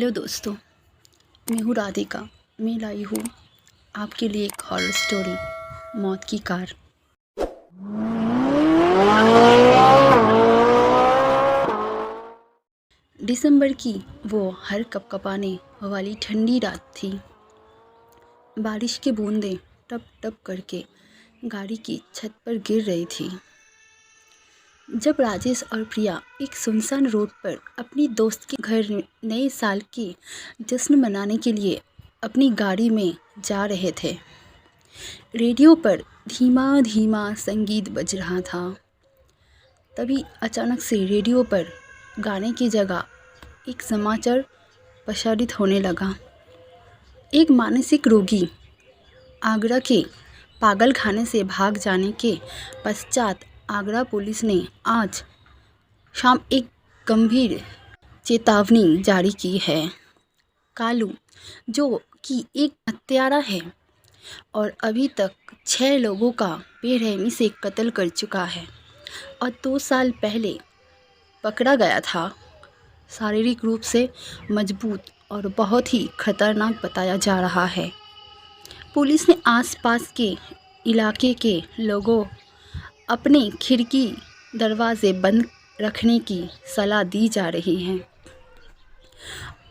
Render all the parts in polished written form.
Hello दोस्तों, मैं हूँ राधिका। मैं लाई हूँ आपके लिए एक हॉरर स्टोरी, मौत की कार। दिसंबर की वो हर कपकपाने वाली ठंडी रात थी। बारिश की बूंदें टप टप करके गाड़ी की छत पर गिर रही थी। जब राजेश और प्रिया एक सुनसान रोड पर अपनी दोस्त के घर नए साल के जश्न मनाने के लिए अपनी गाड़ी में जा रहे थे, रेडियो पर धीमा धीमा संगीत बज रहा था। तभी अचानक से रेडियो पर गाने की जगह एक समाचार प्रसारित होने लगा। एक मानसिक रोगी आगरा के पागलखाने से भाग जाने के पश्चात आगरा पुलिस ने आज शाम एक गंभीर चेतावनी जारी की है। कालू, जो कि एक हत्यारा है और अभी तक 6 लोगों का बेरहमी से कत्ल कर चुका है और 2 साल पहले पकड़ा गया था, शारीरिक रूप से मजबूत और बहुत ही खतरनाक बताया जा रहा है। पुलिस ने आसपास के इलाके के लोगों अपने खिड़की दरवाजे बंद रखने की सलाह दी जा रही है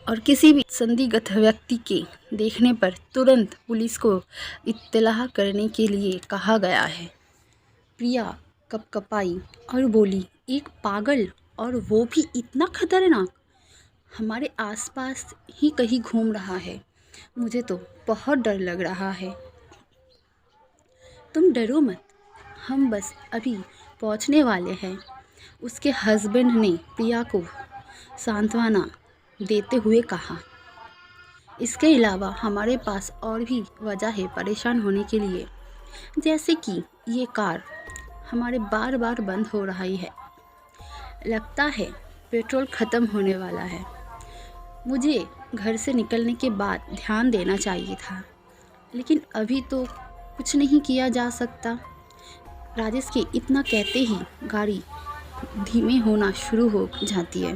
और किसी भी संदिग्ध व्यक्ति के देखने पर तुरंत पुलिस को इत्तला करने के लिए कहा गया है। प्रिया कपकपाई और बोली, एक पागल, और वो भी इतना खतरनाक, हमारे आसपास ही कहीं घूम रहा है। मुझे तो बहुत डर लग रहा है। तुम डरो मत, हम बस अभी पहुंचने वाले हैं, उसके हस्बैंड ने प्रिया को सांत्वना देते हुए कहा। इसके अलावा हमारे पास और भी वजह है परेशान होने के लिए, जैसे कि ये कार हमारे बार बार बंद हो रही है। लगता है पेट्रोल ख़त्म होने वाला है। मुझे घर से निकलने के बाद ध्यान देना चाहिए था, लेकिन अभी तो कुछ नहीं किया जा सकता। राजेश के इतना कहते ही गाड़ी धीमे होना शुरू हो जाती है।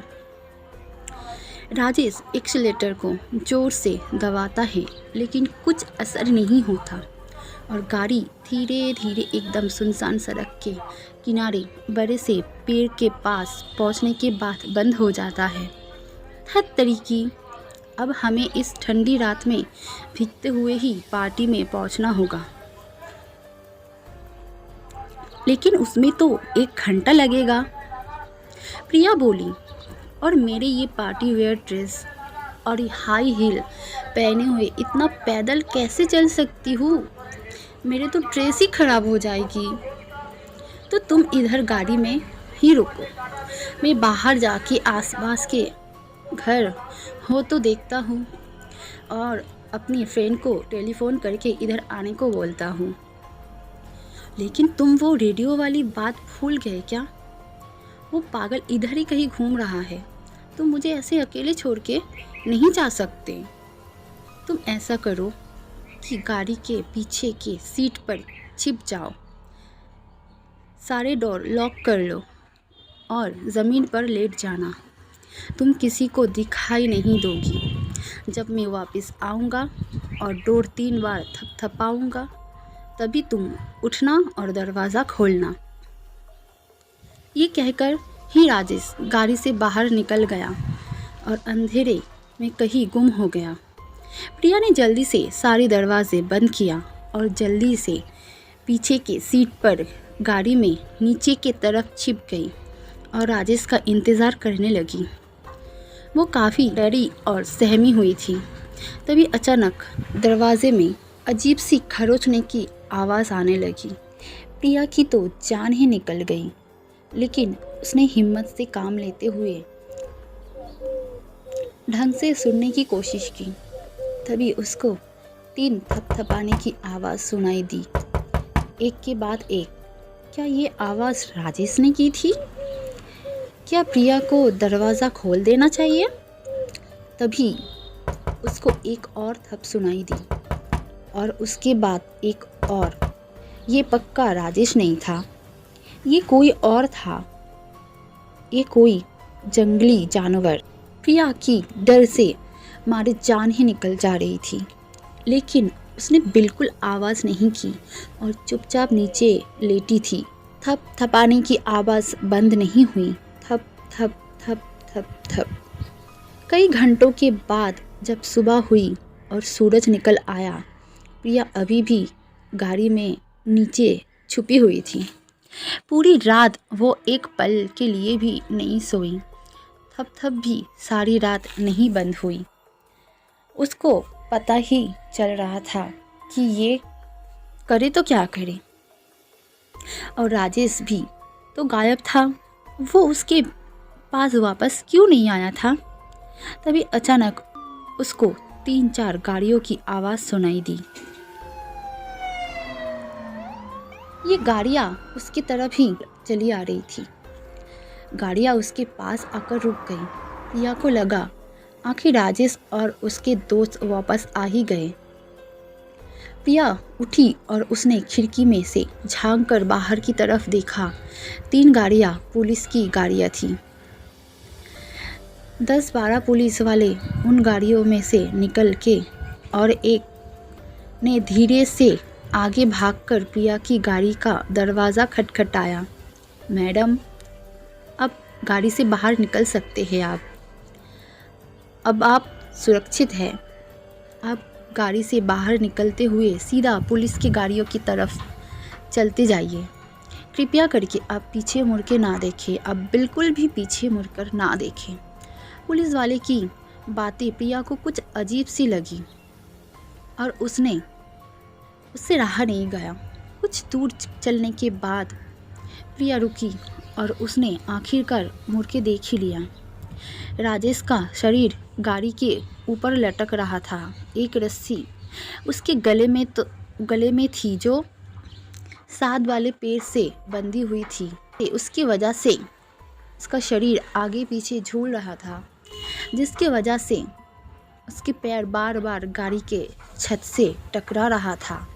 राजेश एक्सीलेटर को जोर से दबाता है, लेकिन कुछ असर नहीं होता और गाड़ी धीरे धीरे एकदम सुनसान सड़क के किनारे बड़े से पेड़ के पास पहुंचने के बाद बंद हो जाता है। हद तरीकी, अब हमें इस ठंडी रात में भीगते हुए ही पार्टी में पहुंचना होगा, लेकिन उसमें तो 1 घंटा लगेगा, प्रिया बोली। और मेरे ये पार्टी वेयर ड्रेस और हाई हील पहने हुए इतना पैदल कैसे चल सकती हूँ? मेरे तो ड्रेस ही खराब हो जाएगी। तो तुम इधर गाड़ी में ही रुको, मैं बाहर जाके आसपास के घर हो तो देखता हूँ और अपनी फ्रेंड को टेलीफोन करके इधर आने को बोलता हूँ। लेकिन तुम वो रेडियो वाली बात भूल गए क्या? वो पागल इधर ही कहीं घूम रहा है, तुम मुझे ऐसे अकेले छोड़ के नहीं जा सकते। तुम ऐसा करो कि गाड़ी के पीछे के सीट पर छिप जाओ, सारे डोर लॉक कर लो और ज़मीन पर लेट जाना। तुम किसी को दिखाई नहीं दोगी। जब मैं वापस आऊँगा और डोर 3 बार थपथपाऊँगा, तभी तुम उठना और दरवाज़ा खोलना। ये कहकर ही राजेश गाड़ी से बाहर निकल गया और अंधेरे में कहीं गुम हो गया। प्रिया ने जल्दी से सारे दरवाजे बंद किया और जल्दी से पीछे के सीट पर गाड़ी में नीचे की तरफ छिप गई और राजेश का इंतज़ार करने लगी। वो काफ़ी डरी और सहमी हुई थी। तभी अचानक दरवाजे में अजीब सी खरोचने की आवाज़ आने लगी। प्रिया की तो जान ही निकल गई, लेकिन उसने हिम्मत से काम लेते हुए ढंग से सुनने की कोशिश की। तभी उसको 3 थपथपाने की आवाज़ सुनाई दी, एक के बाद एक। क्या ये आवाज़ राजेश ने की थी? क्या प्रिया को दरवाज़ा खोल देना चाहिए? तभी उसको एक और थप सुनाई दी और उसके बाद एक और। ये पक्का राजेश नहीं था, ये कोई और था, ये कोई जंगली जानवर। प्रिया की डर से मारे जान ही निकल जा रही थी, लेकिन उसने बिल्कुल आवाज़ नहीं की और चुपचाप नीचे लेटी थी। थप थपाने की आवाज़ बंद नहीं हुई। थप थप थप थप थप। कई घंटों के बाद जब सुबह हुई और सूरज निकल आया, प्रिया अभी भी गाड़ी में नीचे छुपी हुई थी। पूरी रात वो एक पल के लिए भी नहीं सोई। थप थप भी सारी रात नहीं बंद हुई। उसको पता ही चल रहा था कि ये करे तो क्या करे। और राजेश भी तो गायब था, वो उसके पास वापस क्यों नहीं आया था। तभी अचानक उसको 3-4 गाड़ियों की आवाज़ सुनाई दी। ये गाड़ियाँ उसकी तरफ ही चली आ रही थी। गाड़ियाँ उसके पास आकर रुक गई। प्रिया को लगा आखिर राजेश और उसके दोस्त वापस आ ही गए। प्रिया उठी और उसने खिड़की में से झांककर बाहर की तरफ देखा। 3 गाड़ियाँ पुलिस की गाड़ियाँ थीं। 10-12 पुलिस वाले उन गाड़ियों में से निकल के और एक ने धीरे से आगे भागकर प्रिया की गाड़ी का दरवाज़ा खटखटाया। मैडम, अब गाड़ी से बाहर निकल सकते हैं आप। अब आप सुरक्षित हैं। आप गाड़ी से बाहर निकलते हुए सीधा पुलिस की गाड़ियों की तरफ चलते जाइए। कृपया करके आप पीछे मुड़ के ना देखें। आप बिल्कुल भी पीछे मुड़कर ना देखें। पुलिस वाले की बातें प्रिया को कुछ अजीब सी लगी और उससे रहा नहीं गया। कुछ दूर चलने के बाद प्रिया रुकी और उसने आखिरकार मुड़ के देख ही लिया। राजेश का शरीर गाड़ी के ऊपर लटक रहा था। एक रस्सी उसके गले में थी जो साथ वाले पैर से बंधी हुई थी। उसकी वजह से उसका शरीर आगे पीछे झूल रहा था, जिसकी वजह से उसके पैर बार बार गाड़ी के छत से टकरा रहा था।